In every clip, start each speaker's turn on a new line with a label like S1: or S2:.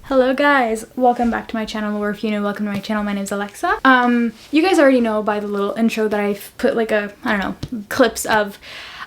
S1: Hello guys, welcome back to my channel, or if you're new, welcome to my channel. My name is Alexa. You guys already know by the little intro that I've put like I don't know, clips of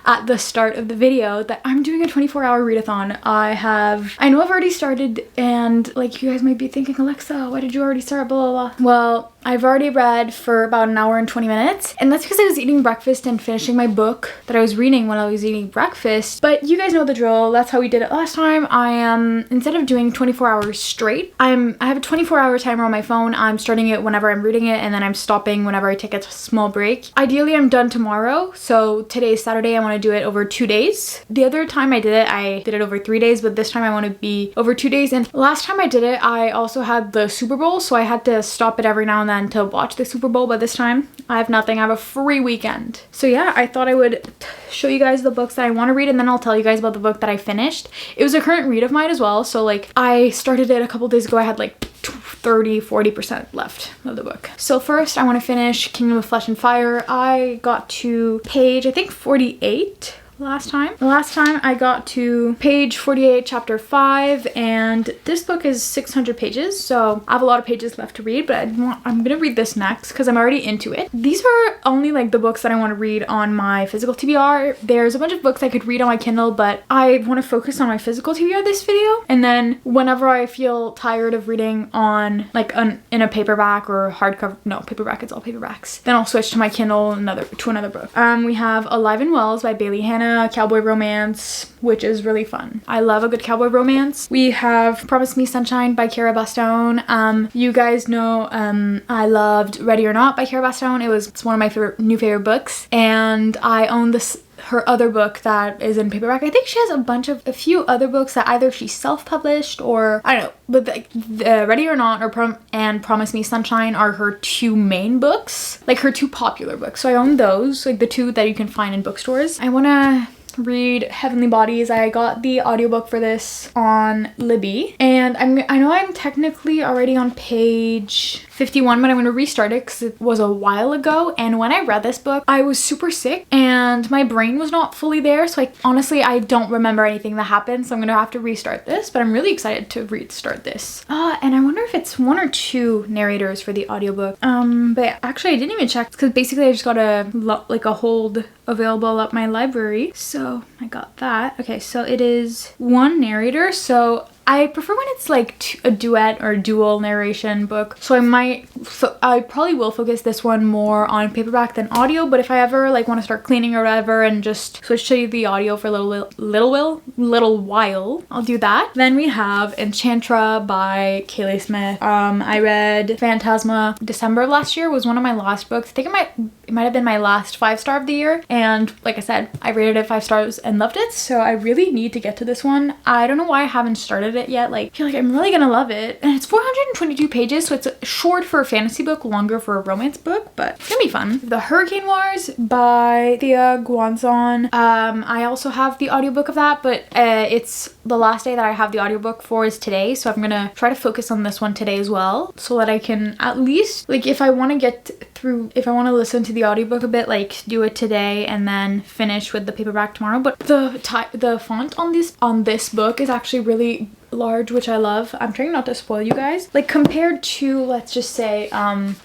S1: at the start of the video that I'm doing a 24-hour readathon. I know I've already started, and like you guys might be thinking, Alexa, why did you already start, blah blah blah. Well, I've already read for about an hour and 20 minutes, and that's because I was eating breakfast and finishing my book that I was reading when I was eating breakfast. But you guys know the drill. That's how we did it last time. I am, instead of doing 24 hours straight, I have a 24-hour timer on my phone. I'm starting it whenever I'm reading it, and then I'm stopping whenever I take a small break. Ideally, I'm done tomorrow. So today is Saturday. I want to do it over 2 days. The other time I did it over 3 days, but this time I want to be over 2 days. And last time I did it, I also had the Super Bowl, so I had to stop it every now and then to watch the Super Bowl, but this time I have nothing. I have a free weekend. So yeah, I thought I would show you guys the books that I want to read, and then I'll tell you guys about the book that I finished. It was a current read of mine as well, so like I started it a couple days ago. I had like 30-40% left of the book. So first I want to finish Kingdom of Flesh and Fire. I got to page, I think 48 last time. The last time I got to page 48, chapter 5, and this book is 600 pages, so I have a lot of pages left to read, but I'm gonna read this next because I'm already into it. These are only like the books that I want to read on my physical TBR. There's a bunch of books I could read on my Kindle, but I want to focus on my physical TBR this video, and then whenever I feel tired of reading on like in a paperback or hardcover, no, paperback, it's all paperbacks, then I'll switch to my Kindle to another book. We have Alive and Wells by Bailey Hannah, cowboy romance, which is really fun. I love a good cowboy romance. We have Promise Me Sunshine by Cara Bastone. You guys know I loved Ready or Not by Cara Bastone. It's one of my new favorite books, and I own her other book that is in paperback. I think she has a few other books that either she self-published or I don't know, but the Ready or Not and Promise Me Sunshine are her two main books, like her two popular books. So I own those, like the two that you can find in bookstores. I want to read Heavenly Bodies. I got the audiobook for this on Libby, and I know I'm technically already on page 51, but I'm going to restart it because it was a while ago, and when I read this book I was super sick and my brain was not fully there, so honestly I don't remember anything that happened, so I'm going to have to restart this, but I'm really excited to restart this. And I wonder if it's one or two narrators for the audiobook. But actually I didn't even check because basically I just got a hold available at my library, so I got that. Okay, so it is one narrator, so I prefer when it's like a duet or dual narration book, so I probably will focus this one more on paperback than audio, but if I ever like want to start cleaning or whatever and just switch to the audio for a little while, I'll do that. Then we have Enchantra by Kaylee Smith. I read Phantasma December of last year, was one of my last books. I think it might have been my last 5-star of the year, and like I said, I rated it 5 stars and loved it, so I really need to get to this one. I don't know why I haven't started it yet. Like, I feel like I'm really gonna love it, and it's 422 pages, so it's short for a fantasy book, longer for a romance book, but it's gonna be fun. The Hurricane Wars by Thea Guanzon. I also have the audiobook of that, but it's the last day that I have the audiobook for is today, so I'm gonna try to focus on this one today as well, so that I can at least, like, if I want to listen to the audiobook a bit, like do it today and then finish with the paperback tomorrow. But the font on this book is actually really large, which I love. I'm trying not to spoil you guys. Like compared to, let's just say,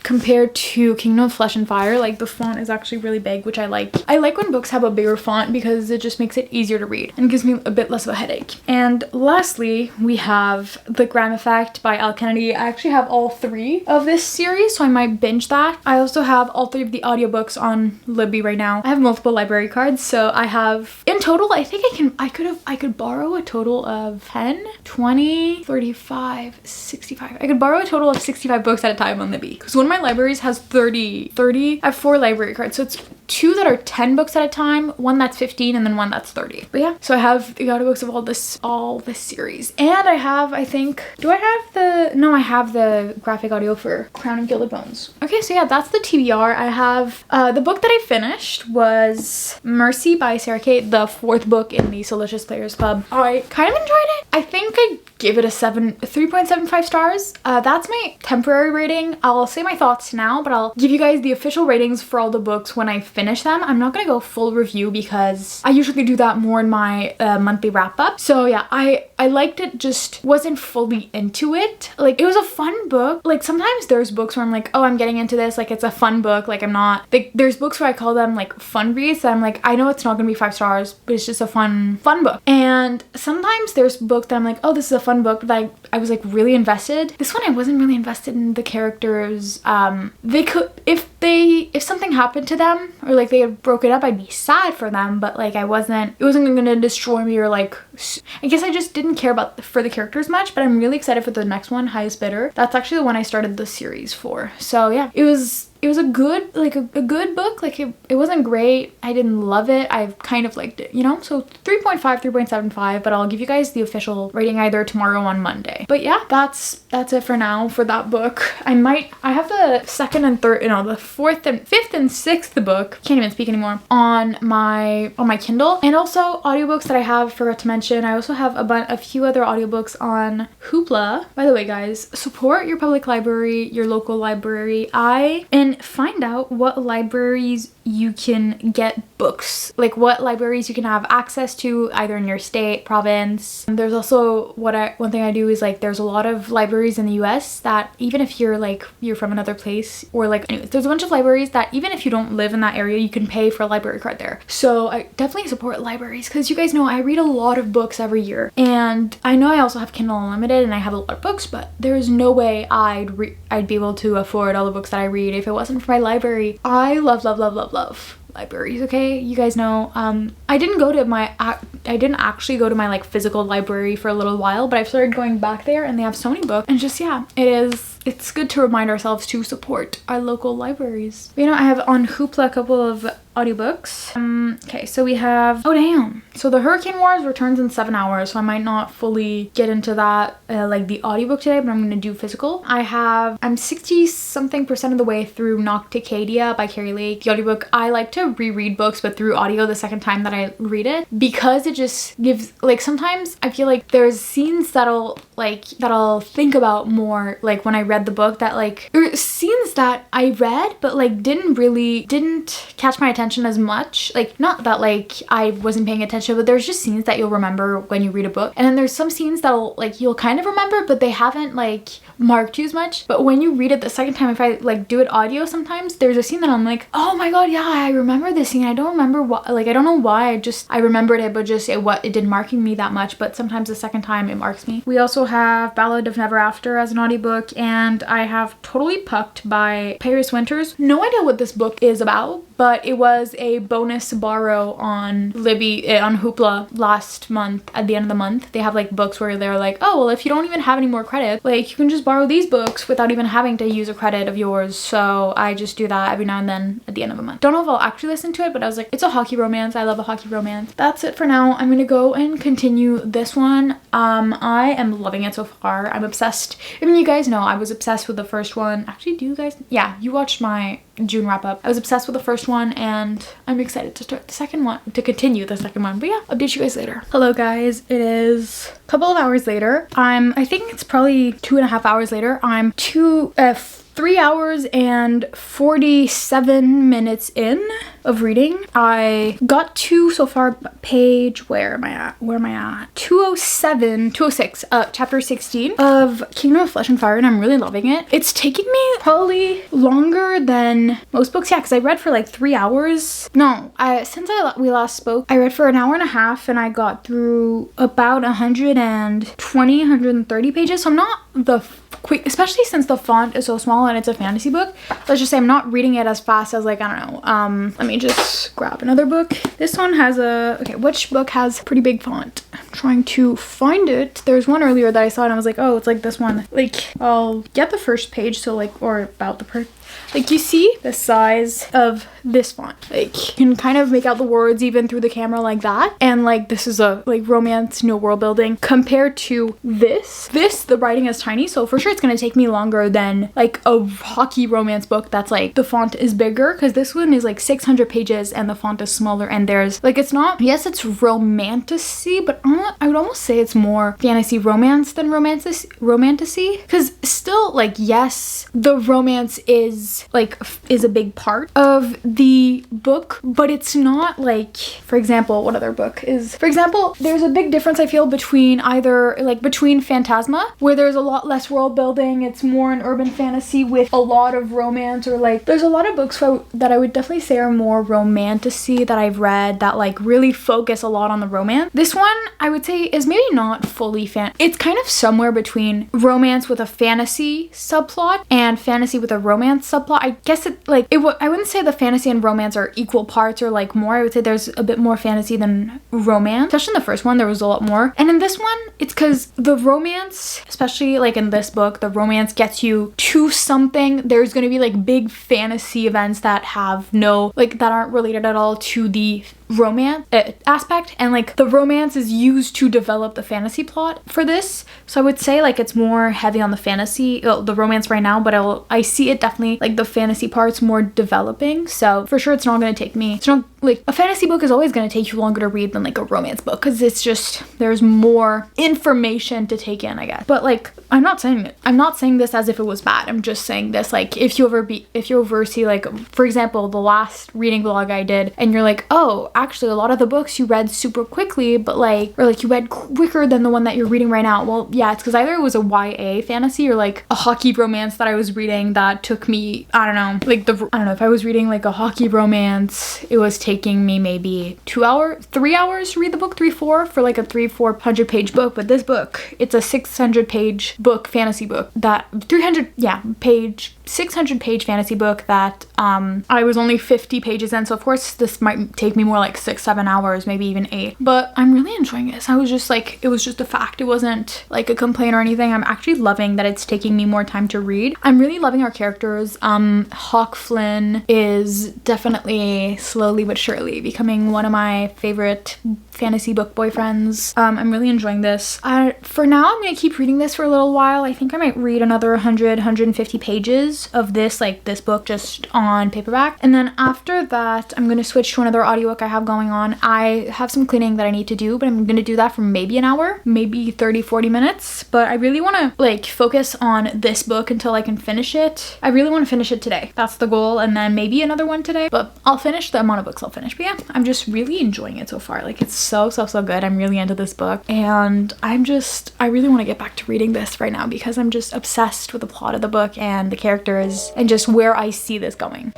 S1: compared to Kingdom of Flesh and Fire, like the font is actually really big, which I like. I like when books have a bigger font because it just makes it easier to read and gives me a bit less of a headache. And lastly, we have The Graham Effect by Al Kennedy. I actually have all 3 of this series, so I might binge that. I also have all 3 of the audiobooks on Libby right now. I have multiple library cards, so I have in total, I think I could borrow a total of 10, 20, 35, 65. I could borrow a total of 65 books at a time on Libby, because one of my libraries has 30. I have 4 library cards, so it's 2 that are 10 books at a time, 1 that's 15, and then 1 that's 30. But yeah, so I have the audiobooks of all this series, and I have, I think, I have the graphic audio for Crown of Gilded Bones. Okay, so yeah, that's the TBR. I have the book that I finished was Mercy by Sarah Kate, the 4th book in the Solicious Players Club. I kind of enjoyed it. I think I give it a 3.75 stars. That's my temporary rating. I'll say my thoughts now, but I'll give you guys the official ratings for all the books when I finish them. I'm not gonna go full review because I usually do that more in my monthly wrap up. So yeah, I I liked it, just wasn't fully into it. Like, it was a fun book. Like, sometimes there's books where I'm like, oh, I'm getting into this, like it's a fun book, like I'm not, like there's books where I call them like fun reads that I'm like, I know it's not gonna be 5 stars, but it's just a fun book. And sometimes there's books that I'm like, oh, this is a fun book, but I was like really invested. This one I wasn't really invested in the characters. They could, if something happened to them or like they had broken up, I'd be sad for them, but like it wasn't gonna destroy me, or like, I guess I just didn't care for the characters much. But I'm really excited for the next one, Highest Bidder. That's actually the one I started the series for. So yeah, it was a good, like a good book. Like it wasn't great, I didn't love it, I kind of liked it, you know. So 3.5, 3.75, but I'll give you guys the official rating either tomorrow on Monday. But yeah, that's it for now for that book. I have the second and third, the fourth and fifth and sixth book, can't even speak anymore, on my Kindle. And also audiobooks that I have, forgot to mention, I also have a few other audiobooks on Hoopla. By the way, guys, support your public library, your local library, and find out what libraries you can get books, like what libraries you can have access to either in your state, province. And there's also one thing I do is like, there's a lot of libraries in the US that even if you're from another place, or like, anyways, there's a bunch of libraries that even if you don't live in that area, you can pay for a library card there. So I definitely support libraries, because you guys know I read a lot of books every year, and I know I also have Kindle Unlimited and I have a lot of books, but there's no way I'd be able to afford all the books that I read if it wasn't for my library. I love libraries, okay? You guys know, I didn't actually go to my like physical library for a little while, but I've started going back there, and they have so many books, and just, yeah, it's good to remind ourselves to support our local libraries. You know, I have on Hoopla a couple of audiobooks. Okay, so we have, oh damn, so The Hurricane Wars returns in 7 hours, so I might not fully get into that like the audiobook today, but I'm gonna do physical. I'm 60 something % of the way through Nocticadia by Carrie Lake, the audiobook. I like to reread books but through audio the second time that I read it, because it just gives, like, sometimes I feel like there's scenes that I'll think about more, like when I read the book, that like, or scenes that I read but like didn't catch my attention as much. Like, not that like I wasn't paying attention, but there's just scenes that you'll remember when you read a book, and then there's some scenes that'll like, you'll kind of remember but they haven't like marked you as much. But when you read it the second time, if I like do it audio, sometimes there's a scene that I'm like, oh my god, yeah, I remember this scene. I don't remember why, like I don't know why, I remembered it, but just it didn't marking me that much. But sometimes the second time it marks me. We also have Ballad of Never After as an audiobook, and I have Totally Pucked by Paris Winters. No idea what this book is about, but it was a bonus borrow on Libby, on Hoopla last month. At the end of the month, they have like books where they're like, oh well, if you don't even have any more credit, like you can just borrow these books without even having to use a credit of yours. So I just do that every now and then at the end of a month. Don't know if I'll actually listen to it, but I was like, it's a hockey romance, I love a hockey romance. That's it for now. I'm gonna go and continue this one. I am loving it so far. I'm obsessed. I mean, you guys know I was obsessed with the first one. Actually, do you guys? Yeah, you watched my June wrap up. I was obsessed with the first one, and I'm excited to start the second one, to continue the second one. But yeah, update you guys later. Hello guys, it is a couple of hours later. I think it's probably 2.5 hours later. I'm 3 hours and 47 minutes in of reading. I got to, so far, page, where am I at? 206, chapter 16 of Kingdom of Flesh and Fire, and I'm really loving it. It's taking me probably longer than most books, yeah, because I read for like 3 hours. No, since we last spoke, I read for an hour and a half, and I got through about 130 pages, so I'm not the quick, especially since the font is so small and it's a fantasy book. Let's just say I'm not reading it as fast as, like, I don't know. Let me just grab another book. This one has okay, which book has pretty big font? I'm trying to find it. There's one earlier that I saw and I was like, oh, it's like this one. Like, I'll get the first page, so like, or about the like, you see the size of this font. Like, you can kind of make out the words even through the camera like that. And like, this is a like romance, no world building, compared to this, the writing is tiny. So for sure it's gonna take me longer than like a hockey romance book that's like the font is bigger, because this one is like 600 pages and the font is smaller, and there's like, it's not, yes, it's romantasy, but I would almost say it's more fantasy romance than romantasy, because still, like, yes, the romance is a big part of the book, but it's not like, for example, what other book is, for example, there's a big difference I feel between between Phantasma, where there's a lot less world building, it's more an urban fantasy with a lot of romance, or like there's a lot of books that I would definitely say are more romantasy that I've read that like really focus a lot on the romance. This one I would say is maybe not fully it's kind of somewhere between romance with a fantasy subplot and fantasy with a romance subplot. I guess I wouldn't say the fantasy and romance are equal parts or like more. I would say there's a bit more fantasy than romance. Especially in the first one, there was a lot more. And in this one, it's because the romance, especially like in this book, the romance gets you to something. There's going to be like big fantasy events that have that aren't related at all to the romance aspect, and like the romance is used to develop the fantasy plot for this. So I would say like it's more heavy on the fantasy, the romance right now, but I see it definitely like the fantasy parts more developing. So for sure it's not going to take me, it's not like a fantasy book is always going to take you longer to read than like a romance book, because it's just, there's more information to take in, I guess. But like I'm not saying this as if it was bad. I'm just saying this like if you ever see like, for example, the last reading vlog I did and you're like, oh, actually a lot of the books you read super quickly, but like, or like you read quicker than the one that you're reading right now. Well, yeah, it's because either it was a YA fantasy or like a hockey romance that I was reading that took me, I don't know, if I was reading like a hockey romance, it was taking me maybe 3 hours to read the book, 3-4 for like a 400 page book. But this book, it's a 600 page book, fantasy book, that 600 page fantasy book that I was only 50 pages in, so of course this might take me more like 6-7 hours, maybe even 8, but I'm really enjoying this. I was just like, it was just a fact, it wasn't like a complaint or anything. I'm actually loving that it's taking me more time to read. I'm really loving our characters. Hawk Flynn is definitely slowly but surely becoming one of my favorite fantasy book boyfriends. I'm really enjoying this. For now, I'm gonna keep reading this for a little while. I think I might read another 150 pages of this book just on paperback, and then after that I'm gonna switch to another audiobook I have going on. I have some cleaning that I need to do, but I'm gonna do that for maybe an hour, maybe 30-40 minutes, but I really want to like focus on this book until I can finish it. I really want to finish it today. That's the goal, and then maybe another one today, but I'll finish the amount of books I'll finish. But yeah, I'm just really enjoying it so far. Like it's so good. I'm really into this book, and I really want to get back to reading this right now because I'm just obsessed with the plot of the book and the characters and just where I see this going.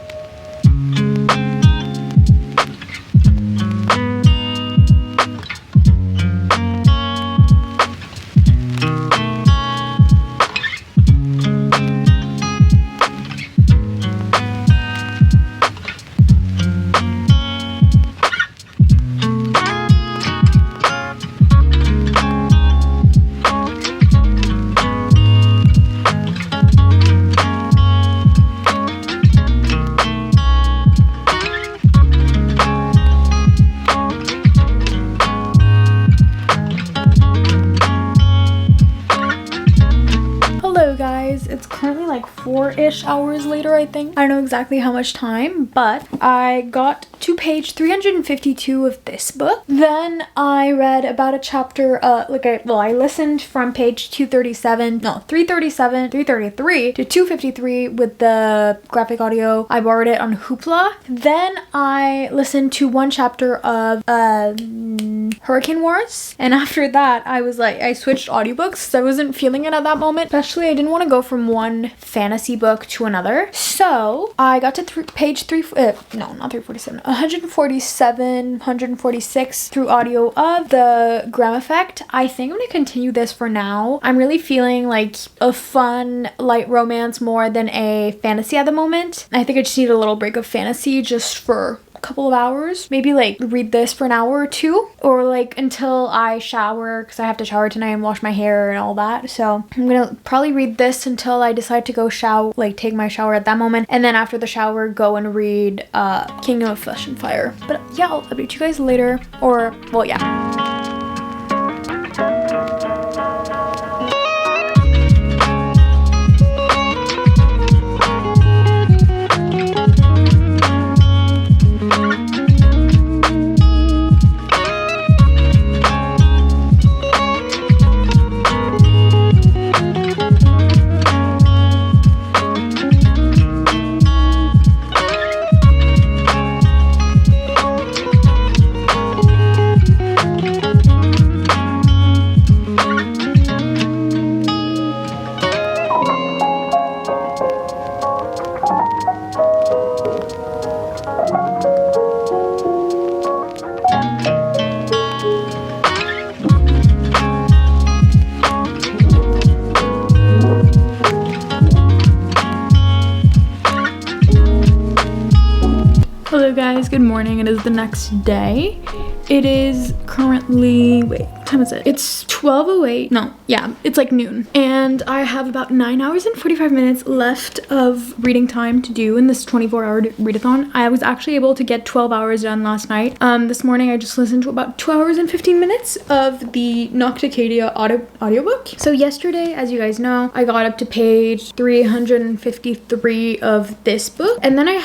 S1: It's currently like 4-ish hours later, I think. I don't know exactly how much time, but I got to page 352 of this book. Then I read about a chapter, I listened from page 333 to 253 with the graphic audio. I borrowed it on Hoopla. Then I listened to one chapter of Hurricane Wars, and after that I switched audiobooks because I wasn't feeling it at that moment. Especially I didn't want to go from one fantasy book to another, so I got to page 146 through audio of the Graham Effect. I think I'm gonna continue this for now. I'm really feeling like a fun light romance more than a fantasy at the moment. I think I just need a little break of fantasy just for couple of hours, maybe like read this for an hour or two, or like until I shower, because I have to shower tonight and wash my hair and all that. So I'm gonna probably read this until I decide to go shower, like take my shower at that moment, and then after the shower go and read Kingdom of Flesh and Fire. But yeah, I'll update you guys later, or well, yeah. guys, good morning. It is the next day. It is currently, wait, what time is it? It's 12:08. No, yeah, it's like noon. And I have about 9 hours and 45 minutes left of reading time to do in this 24-hour readathon. I was actually able to get 12 hours done last night. This morning I just listened to about 2 hours and 15 minutes of the Nocticadia audiobook. So yesterday, as you guys know, I got up to page 353 of this book. And then I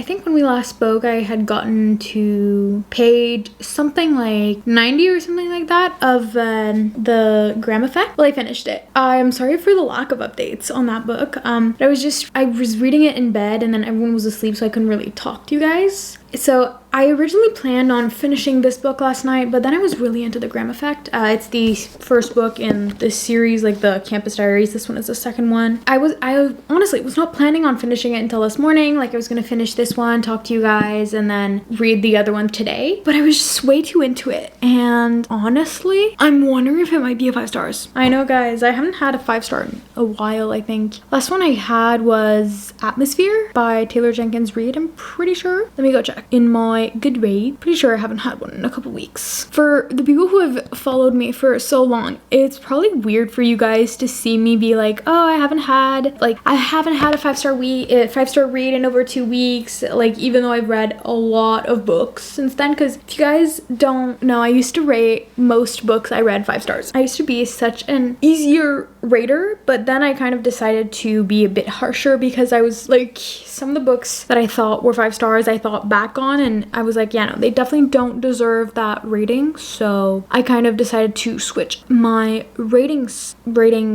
S1: think when we last spoke, I had gotten to page something like 90 or something like that of the Graham Effect. Well, I finished it. I'm sorry for the lack of updates on that book. But I was reading it in bed and then everyone was asleep, so I couldn't really talk to you guys. So I originally planned on finishing this book last night, but then I was really into the Graham Effect. It's the first book in this series, like the Campus Diaries. This one is the second one. I honestly was not planning on finishing it until this morning. Like I was gonna finish this one, talk to you guys, and then read the other one today. But I was just way too into it. And honestly, I'm wondering if it might be a 5 stars. I know, guys, I haven't had a 5-star in a while, I think. Last one I had was Atmosphere by Taylor Jenkins Reid, I'm pretty sure. Let me go check. In my Goodreads, pretty sure I haven't had one in a couple weeks. For the people who have followed me for so long, it's probably weird for you guys to see me be like, oh, I haven't had a 5-star read in over 2 weeks, like even though I've read a lot of books since then. Because if you guys don't know, I used to rate most books I read 5 stars. I used to be such an easier rater, but then I kind of decided to be a bit harsher because I was like, some of the books that I thought were 5 stars I thought back on and I was like, yeah, no, they definitely don't deserve that rating. So I kind of decided to switch my rating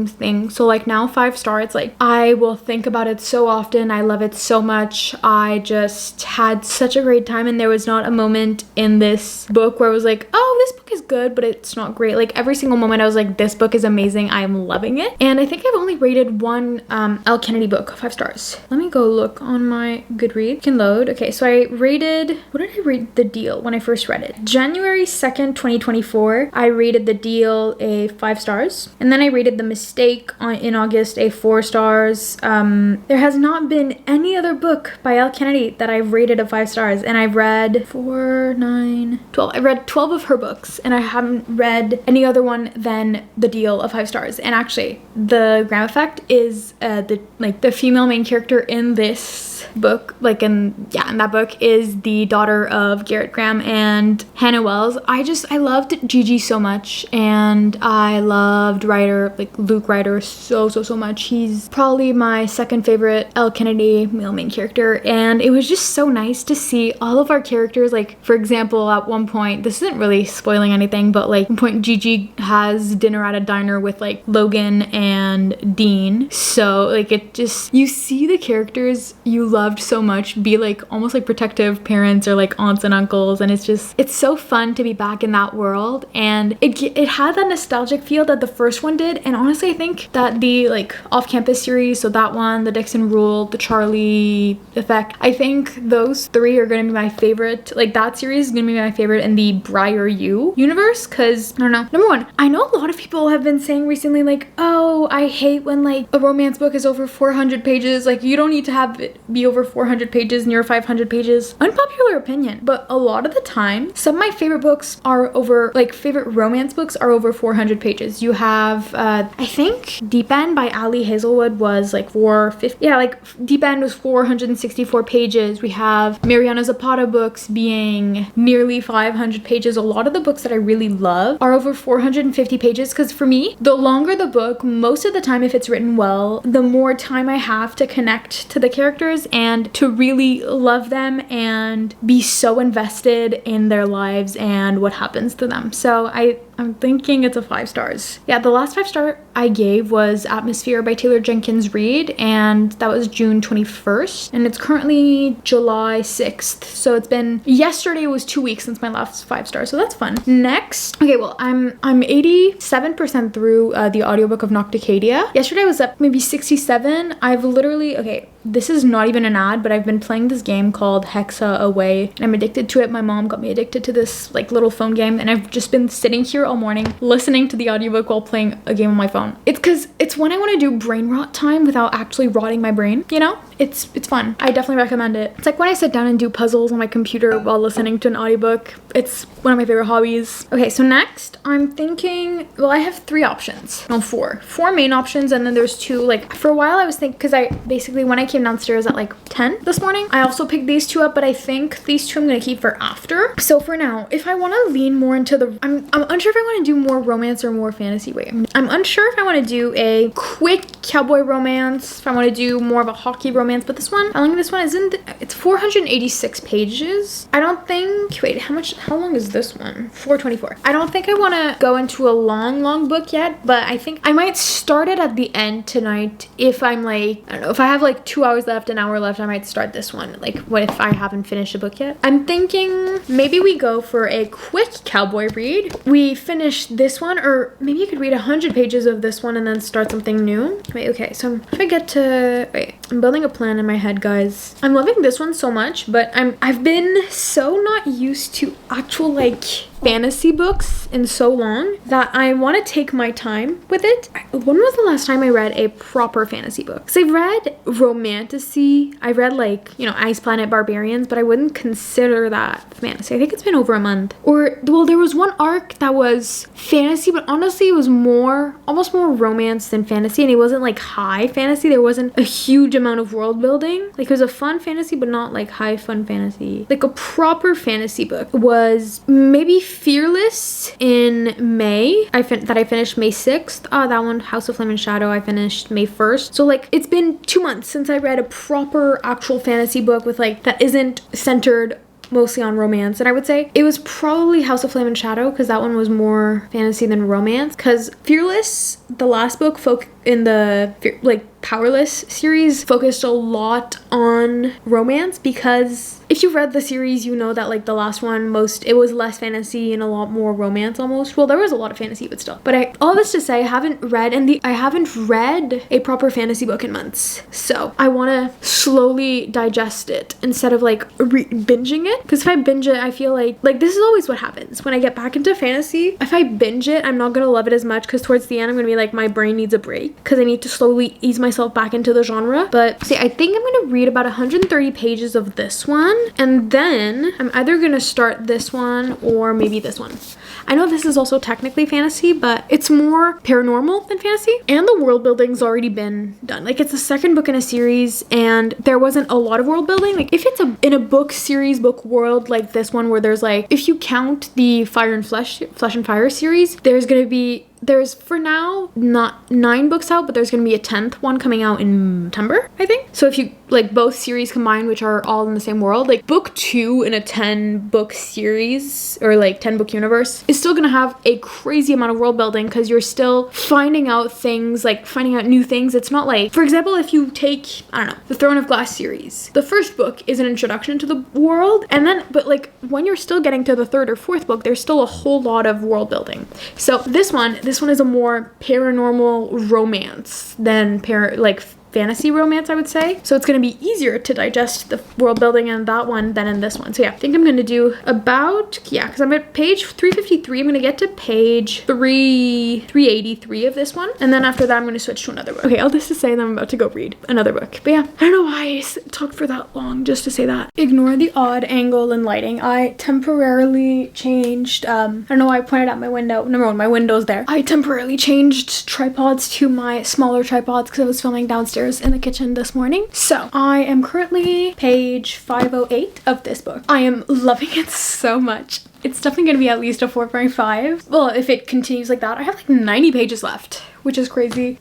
S1: thing. So like now 5 stars, it's like I will think about it so often. I love it so much. I just had such a great time and there was not a moment in this book where I was like, oh, this book is good, but it's not great. Like every single moment I was like, this book is amazing. I am loving it. And I think I've only rated one Elle Kennedy book 5 stars. Let me go look on my Goodreads. It can load. Okay, so I rated, what did I rate The Deal when I first read it? January 2nd, 2024, I rated The Deal a 5 stars. And then I rated The Mistake in August a 4 stars. There has not been any other book by Elle Kennedy that I've rated a 5 stars. And I've read 4, 9, 12. I read 12 of her books and I haven't read any other one than The Deal of 5 stars. And actually, the Graham Effect is the female main character in this book, in that book is the daughter of Garrett Graham and Hannah Wells. I loved Gigi so much, and I loved Luke Ryder so much. He's probably my second favorite Elle Kennedy male main character, and it was just so nice to see all of our characters. Like, for example, at one point, this isn't really spoiling anything, but like at one point Gigi has dinner at a diner with like Logan and Dean. So like it just, you see the characters you loved so much be like almost like protective parents or like aunts and uncles, and it's so fun to be back in that world. And it had that nostalgic feel that the first one did. And honestly, I think that the like off-campus series, so that one, the Dixon Rule, the Charlie Effect, I think those 3 are gonna be my favorite. Like that series is gonna be my favorite in the Briar U universe, because I don't know, number one, I know a lot of people have been saying recently like, oh, I hate when like a romance book is over 400 pages. Like you don't need to have it be over 400 pages near 500 pages. Unpopular opinion, but a lot of the time some of my favorite books are over, like favorite romance books are over 400 pages. You have I think Deep End by Ali Hazelwood was like 450. Yeah, like Deep End was 464 pages. We have Mariana Zapata books being nearly 500 pages. A lot of the books that I really love are over 450 pages, because for me, the longer the book, most of the time if it's written well, the more time I have to connect to the characters and to really love them and be so invested in their lives and what happens to them. So I'm thinking it's a 5 stars. Yeah, the last 5 star I gave was Atmosphere by Taylor Jenkins Reid, and that was June 21st, and it's currently July 6th. So yesterday was 2 weeks since my last 5 stars, so that's fun. Next, okay, well, I'm 87% through the audiobook of Nocticadia. Yesterday I was up maybe 67. I've literally, okay, this is not even an ad, but I've been playing this game called Hexa Away, and I'm addicted to it. My mom got me addicted to this like little phone game, and I've just been sitting here all morning listening to the audiobook while playing a game on my phone. It's because it's when I want to do brain rot time without actually rotting my brain, you know? It's fun. I definitely recommend it. It's like when I sit down and do puzzles on my computer while listening to an audiobook. It's one of my favorite hobbies. Okay, so next I'm thinking, well, I have 3 options. No, 4. 4 main options, and then there's 2, like, for a while I was thinking, because I basically, when I came downstairs at like 10 this morning, I also picked these 2 up, but I think these 2 I'm gonna keep for after. So for now, if I want to lean more into the, I'm unsure if I want to do more romance or more fantasy. Wait, I'm unsure if I want to do a quick cowboy romance, if I want to do more of a hockey romance, but this one, how long this one isn't, it's 486 pages. I don't think, wait, how long is this one? 424. I don't think I want to go into a long book yet, but I think I might start it at the end tonight. If I'm like, I don't know, if I have like 2 hours left, an hour left, I might start this one. Like, what if I haven't finished a book yet? I'm thinking maybe we go for a quick cowboy read. We finish this one, or maybe you could read 100 pages of this one and then start something new. Wait, okay, so if I get to, wait, I'm building a plan in my head, guys. I'm loving this one so much, but I've been so not used to actual like fantasy books in so long that I want to take my time with it. When was the last time I read a proper fantasy book? Because I've read romantasy, I read like, you know, Ice Planet Barbarians, but I wouldn't consider that fantasy. I think it's been over a month. Or, well, there was one arc that was fantasy, but honestly it was almost more romance than fantasy, and it wasn't like high fantasy. There wasn't a huge amount of world building. Like, it was a fun fantasy, but not like high fun fantasy. Like a proper fantasy book was maybe Fearless in May. I finished May 6th. That one, House of Flame and Shadow, I finished May 1st. So like, it's been 2 months since I read a proper actual fantasy book with like, that isn't centered mostly on romance, and I would say it was probably House of Flame and Shadow, because that one was more fantasy than romance. Because Fearless, the last book in the like Powerless series, focused a lot on romance, because if you've read the series, you know that like the last one, it was less fantasy and a lot more romance almost. Well, there was a lot of fantasy, but still. But all this to say, I haven't read a proper fantasy book in months. So I want to slowly digest it instead of like binging it. Because if I binge it, I feel like this is always what happens when I get back into fantasy. If I binge it, I'm not going to love it as much, because towards the end, I'm going to be like, my brain needs a break, because I need to slowly ease myself back into the genre. But see, I think I'm going to read about 130 pages of this one, and then I'm either going to start this one or maybe this one. I know this is also technically fantasy, but it's more paranormal than fantasy, and the world building's already been done. Like, it's the 2nd book in a series, and there wasn't a lot of world building. Like, if it's in a book series, book world like this one, where there's like, if you count the Fire and Flesh and Fire series, there's for now not 9 books out, but there's gonna be a 10th one coming out in September, I think. So if you like both series combined, which are all in the same world, like book 2 in a 10 book series or like 10 book universe is still gonna have a crazy amount of world building, because you're still finding out things, like finding out new things. It's not like, for example, if you take, I don't know, the Throne of Glass series, the 1st book is an introduction to the world, and then, but like when you're still getting to the 3rd or 4th book, there's still a whole lot of world building. So this one is a more paranormal romance than fantasy romance, I would say. So it's going to be easier to digest the world building in that one than in this one. So yeah, I think I'm going to do about, because I'm at page 353. I'm going to get to page 383 of this one. And then after that, I'm going to switch to another book. Okay, all this to say that I'm about to go read another book. But yeah, I don't know why I talked for that long just to say that. Ignore the odd angle and lighting. I temporarily changed, I don't know why I pointed out my window. Number one, my window's there. I temporarily changed tripods to my smaller tripods because I was filming downstairs in the kitchen this morning. So I am currently page 508 of this book. I am loving it so much. It's definitely going to be at least a 4.5. Well, if it continues like that. I have like 90 pages left, which is crazy.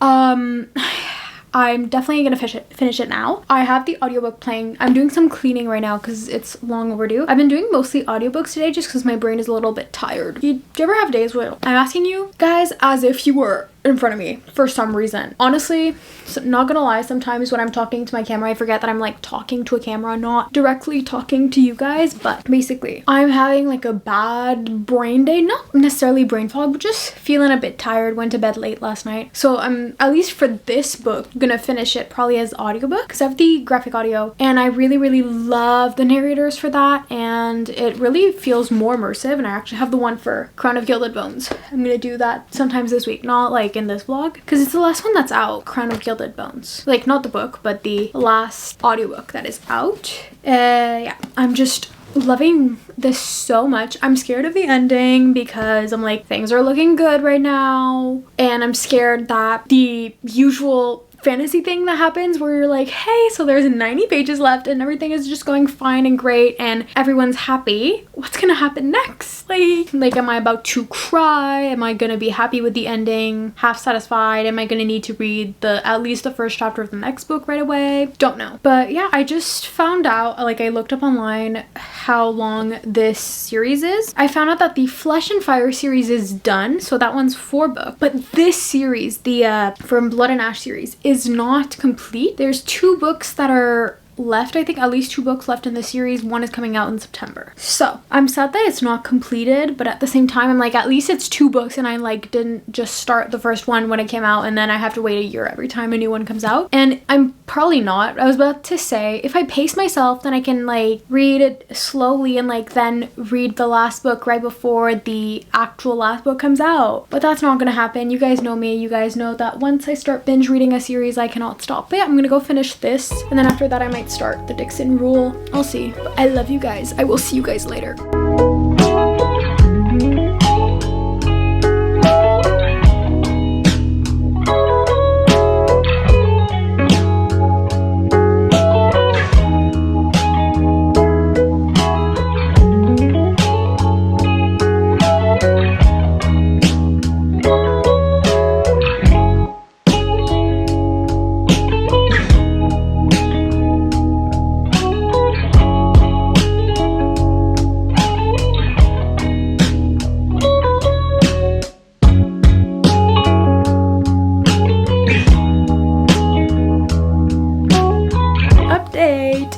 S1: I'm definitely gonna finish it now. I have the audiobook playing. I'm doing some cleaning right now because it's long overdue. I've been doing mostly audiobooks today just because my brain is a little bit tired. Do you ever have days where I'm asking you guys as if you were in front of me for some reason. Honestly, not gonna lie, sometimes when I'm talking to my camera, I forget that I'm like talking to a camera, not directly talking to you guys. But basically, I'm having like a bad brain day, not necessarily brain fog, but just feeling a bit tired. Went to bed late last night. So I'm, at least for this book, gonna finish it probably as audiobook because I have the graphic audio and I really love the narrators for that, and it really feels more immersive. And I actually have the one for Crown of Gilded Bones. I'm gonna do that sometimes this week, not like in this vlog because it's the last one that's out, Crown of Gilded Bones. Like not the book, but the last audiobook that is out. Yeah, I'm just loving this so much. I'm scared of the ending because I'm like, things are looking good right now, and I'm scared that the usual fantasy thing that happens where you're like, hey, so there's 90 pages left and everything is just going fine and great and everyone's happy. What's gonna happen next? Like am I about to cry? Am I gonna be happy with the ending? Half satisfied? Am I gonna need to read at least the first chapter of the next book right away? Don't know. But yeah, I just found out, like I looked up online how long this series is. I found out that the Flesh and Fire series is done, so that one's 4 books. But this series, the From Blood and Ash series, is not complete. There's 2 books that are left. I think at least 2 books left in the series. One is coming out in September. So I'm sad that it's not completed, but at the same time I'm like, at least it's 2 books and I like didn't just start the first one when it came out and then I have to wait a year every time a new one comes out. And I'm probably not. I was about to say, if I pace myself, then I can like read it slowly and like then read the last book right before the actual last book comes out. But that's not gonna happen. You guys know me. You guys know that once I start binge reading a series, I cannot stop. But yeah, I'm gonna go finish this, and then after that I might start the Dixon Rule. I'll see. But I love you guys. I will see you guys later.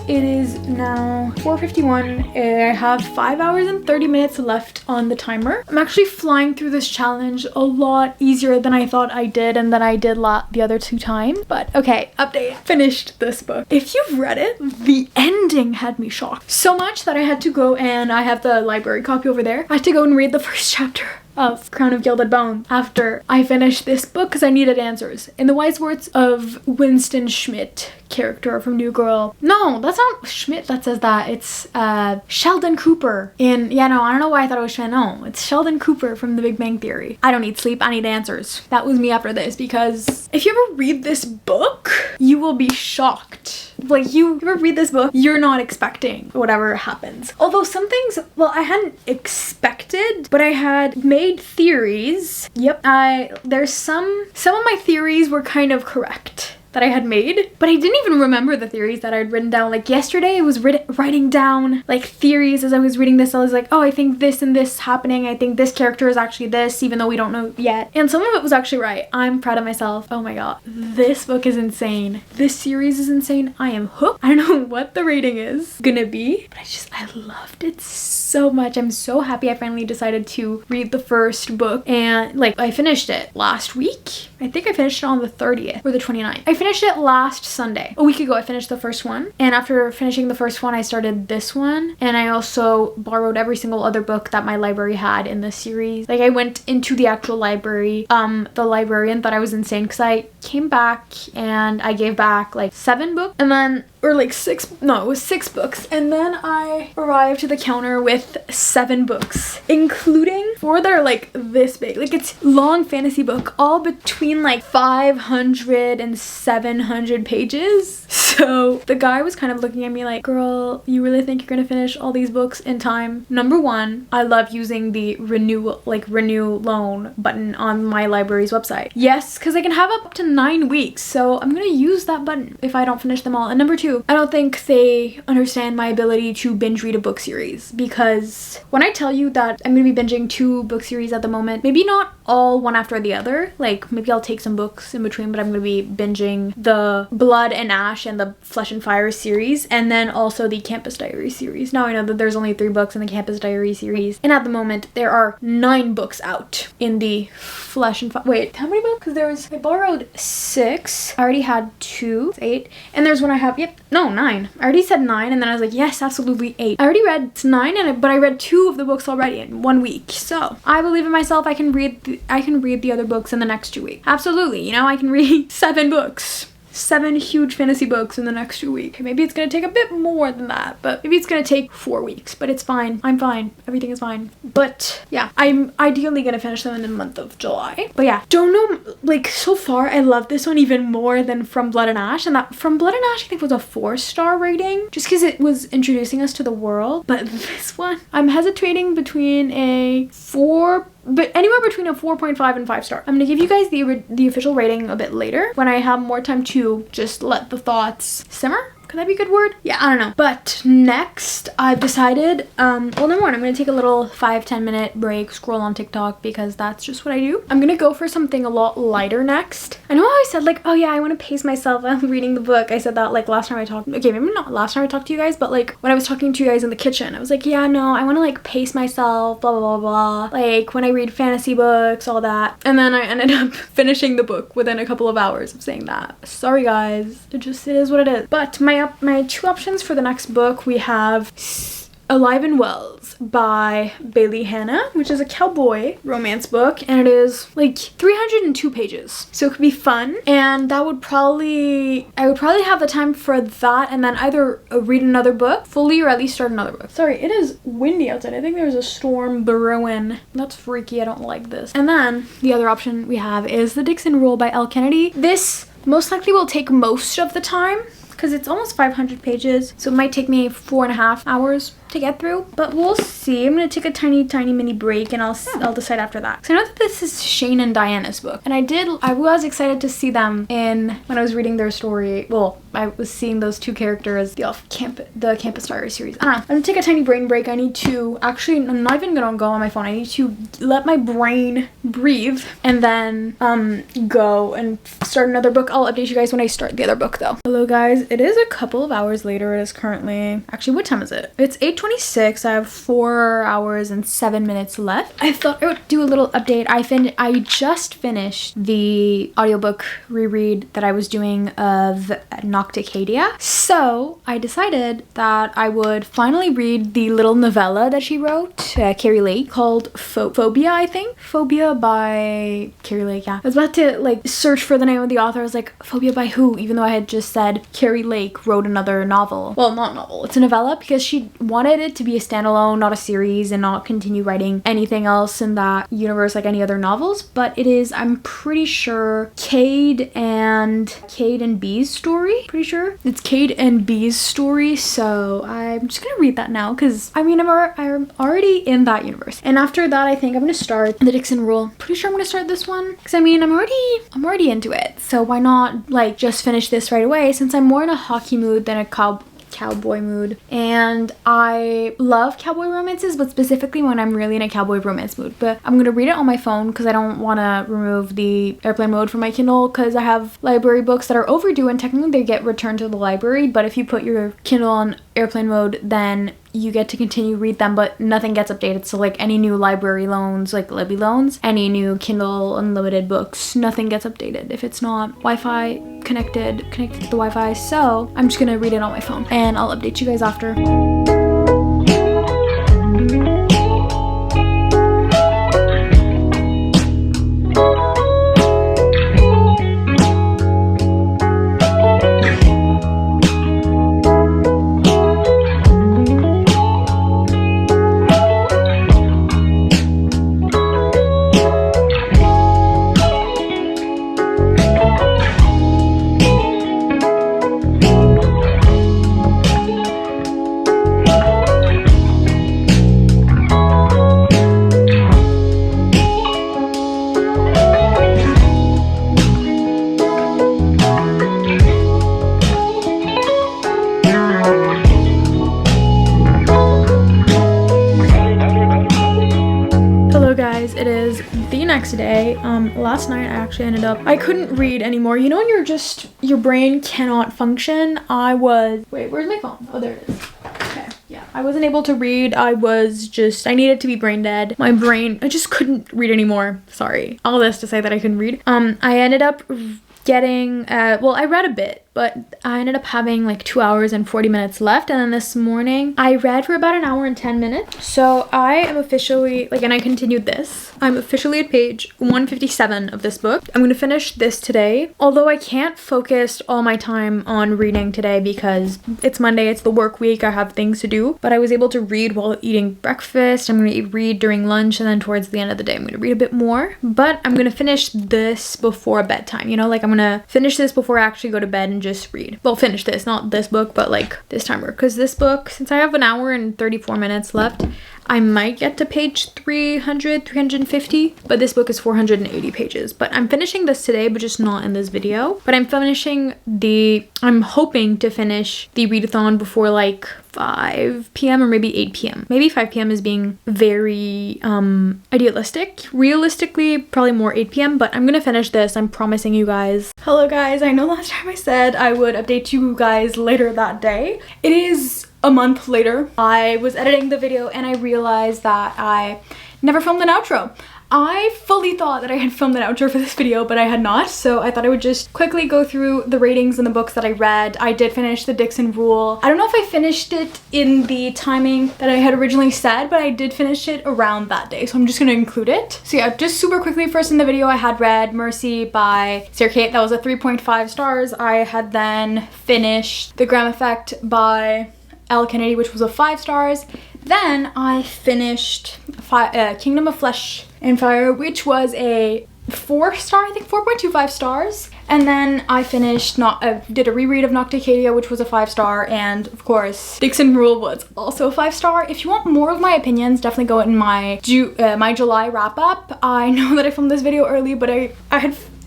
S1: It is now 4:51. I have 5 hours and 30 minutes left on the timer. I'm actually flying through this challenge a lot easier than I thought I did and than I did the other 2 times. But okay, update. Finished this book. If you've read it, the ending had me shocked. So much that I had to go, and I have the library copy over there. I had to go and read the first chapter of Crown of Gilded Bones after I finished this book because I needed answers. In the wise words of Winston Schmidt, character from New Girl. No, that's not Schmidt that says that. It's Sheldon Cooper in, yeah, no, I don't know why I thought it was Schmidt. No, it's Sheldon Cooper from The Big Bang Theory. I don't need sleep, I need answers. That was me after this, because if you ever read this book, you will be shocked. Like, you ever read this book, you're not expecting whatever happens. Although some things, well, I hadn't expected, but I had made theories. Yep, there's some of my theories were kind of correct that I had made, but I didn't even remember the theories that I had written down. Like yesterday I was writing down like theories as I was reading this. I was like, oh, I think this and this happening. I think this character is actually this, even though we don't know yet. And some of it was actually right. I'm proud of myself. Oh my god. This book is insane. This series is insane. I am hooked. I don't know what the rating is gonna be, but I loved it so much. I'm so happy I finally decided to read the first book, and like I finished it last week. I think I finished it on the 30th or the 29th. I finished it last Sunday. A week ago I finished the first one, and after finishing the first one I started this one, and I also borrowed every single other book that my library had in this series. Like I went into the actual library. The librarian thought I was insane because I came back and I gave back like 7 books, and then or like 6, no, it was 6 books, and then I arrived to the counter with 7 books, including 4 that are like this big. Like it's long fantasy book, all between like 500 and 700 pages. So the guy was kind of looking at me like, girl, you really think you're gonna finish all these books in time? Number one, I love using the renew loan button on my library's website. Yes, because I can have up to 9 weeks, so I'm gonna use that button if I don't finish them all. And number 2, I don't think they understand my ability to binge read a book series, because when I tell you that I'm gonna be binging 2 book series at the moment, maybe not all one after the other. Like maybe I'll take some books in between, but I'm gonna be binging the Blood and Ash and the Flesh and Fire series, and then also the Campus Diary series. Now I know that there's only 3 books in the Campus Diary series, and at the moment there are 9 books out in the Flesh and Fire. Wait, how many books? Because I borrowed 6. I already had 2, 8, and there's one I have. Yep, no, 9. I already said 9, and then I was like, yes, absolutely 8. I already read 9, but I read 2 of the books already in 1 week. So I believe in myself. I can read the other books in the next 2 weeks. Absolutely, you know, I can read 7 books. 7 huge fantasy books in the next 2 weeks. Maybe it's gonna take a bit more than that, but maybe it's gonna take 4 weeks, but it's fine. I'm fine. Everything is fine. But yeah, I'm ideally gonna finish them in the month of July. But yeah, don't know, like so far I love this one even more than From Blood and Ash, and that From Blood and Ash I think was a 4-star rating just because it was introducing us to the world. But this one, I'm hesitating between a 4, but anywhere between a 4.5 and 5-star. I'm gonna give you guys the official rating a bit later when I have more time to just let the thoughts simmer. Could that be a good word? Yeah, I don't know. But next, I've decided, well, number one, I'm gonna take a little 5-10 minute break, scroll on TikTok, because that's just what I do. I'm gonna go for something a lot lighter next. I know I said like, oh yeah, I want to pace myself while reading the book. I said that like last time I talked, okay, maybe not last time I talked to you guys, but like when I was talking to you guys in the kitchen, I was like, yeah, no, I want to like pace myself, blah, blah, blah, blah. Like when I read fantasy books, all that. And then I ended up finishing the book within a couple of hours of saying that. Sorry guys, it is what it is. But my 2 options for the next book, we have Alive and Wells by Bailey Hannah, which is a cowboy romance book, and it is like 302 pages, so it could be fun. And I would probably have the time for that, and then either read another book fully or at least start another book. Sorry, it is windy outside. I think there's a storm brewing. That's freaky. I don't like this. And then the other option we have is The Dixon Rule by Elle Kennedy. This most likely will take most of the time because it's almost 500 pages, so it might take me 4.5 hours to get through, but we'll see. I'm gonna take a tiny mini break, and I'll decide after that. So I know that this is Shane and Diana's book, and I was excited to see them when I was reading their story. Well, I was seeing those 2 characters, the Campus Diary series. I don't know. I'm gonna take a tiny brain break. I need to I'm not even gonna go on my phone. I need to let my brain breathe and then go and start another book. I'll update you guys when I start the other book though. Hello guys, it is a couple of hours later. It is currently, actually, what time is it? It's 8:26. I have 4 hours and 7 minutes left. I thought I would do a little update. I just finished the audiobook reread that I was doing of Nocticadia. So I decided that I would finally read the little novella that she wrote, Carrie Lake, called Phobia, I think. Phobia by Carrie Lake, yeah. I was about to like search for the name of the author. I was like, Phobia by who? Even though I had just said Carrie Lake wrote another novel. Well, not novel. It's a novella because she wanted it to be a standalone, not a series, and not continue writing anything else in that universe like any other novels. But it is, I'm pretty sure, Cade and B's story. Pretty sure it's Cade and B's story. So I'm just gonna read that now because I mean I'm already in that universe. And after that, I think I'm gonna start The Dixon Rule. Pretty sure I'm gonna start this one because I mean I'm already into it. So why not like just finish this right away, since I'm more in a hockey mood than a cowboy mood, and I love cowboy romances, but specifically when I'm really in a cowboy romance mood. But I'm gonna read it on my phone because I don't want to remove the airplane mode from my Kindle, because I have library books that are overdue and technically they get returned to the library, but if you put your Kindle on airplane mode, then you get to continue read them, but nothing gets updated. So like any new library loans, like Libby loans, any new Kindle Unlimited books, nothing gets updated if it's not Wi-Fi connected to the Wi-Fi. So I'm just gonna read it on my phone and I'll update you guys after. the next day. Last night I actually ended up, I couldn't read anymore. You know when you're just, your brain cannot function? Wait, where's my phone? Oh, there it is. Okay, yeah. I wasn't able to read. I needed to be brain dead. I just couldn't read anymore. Sorry. All this to say that I couldn't read. I ended up getting, well, I read a bit, but I ended up having like 2 hours and 40 minutes left. And then this morning I read for about an hour and 10 minutes. So I am officially, like, and I continued this. I'm officially at page 157 of this book. I'm gonna finish this today. Although I can't focus all my time on reading today because it's Monday, it's the work week, I have things to do. But I was able to read while eating breakfast. I'm gonna read during lunch, and then towards the end of the day I'm gonna read a bit more. But I'm gonna finish this before bedtime, you know, like I'm gonna finish this before I actually go to bed and just read. Well, finish this, not this book, but like this timer, because this book, since I have an hour and 34 minutes left, I might get to page 350, but this book is 480 pages. But I'm finishing this today, but just not in this video. But I'm hoping to finish the readathon before like 5 p.m. or maybe 8 p.m. Maybe 5 p.m. is being very idealistic. Realistically, probably more 8 p.m. But I'm gonna finish this, I'm promising you guys. Hello guys, I know last time I said I would update you guys later that day. It is a month later. I was editing the video and I realized that I never filmed an outro. I fully thought that I had filmed an outro for this video, but I had not, so I thought I would just quickly go through the ratings and the books that I read. I did finish the Dixon Rule. I don't know if I finished it in the timing that I had originally said, but I did finish it around that day, so I'm just gonna include it. So yeah, just super quickly, first in the video I had read Mercy by Sarah Kate. That was a 3.5 stars. I had then finished The Graham Effect by L. Kennedy, which was a 5 stars. Then I finished Kingdom of Flesh and Fire, which was a 4 star, I think 4.25 stars. And then I finished, did a reread of Nocticadia, which was a 5 star, and of course Dixon Rule was also a 5 star. If you want more of my opinions, definitely go in my my July wrap up. I know that I filmed this video early, but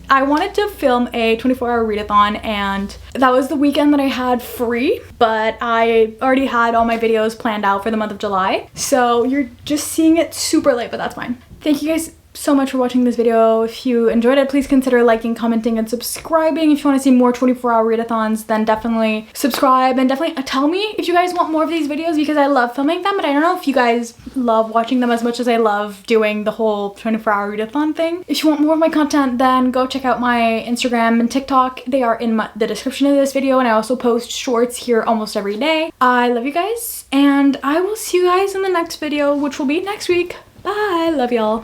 S1: I wanted to film a 24-hour readathon, and that was the weekend that I had free, but I already had all my videos planned out for the month of July. So you're just seeing it super late, but that's fine. Thank you guys so much for watching this video. If you enjoyed it, please consider liking, commenting, and subscribing. If you want to see more 24-hour readathons, then definitely subscribe, and definitely tell me if you guys want more of these videos, because I love filming them, but I don't know if you guys love watching them as much as I love doing the whole 24-hour readathon thing. If you want more of my content, then go check out my Instagram and TikTok. They are in the description of this video, and I also post shorts here almost every day. I love you guys, and I will see you guys in the next video, which will be next week. Bye! Love y'all.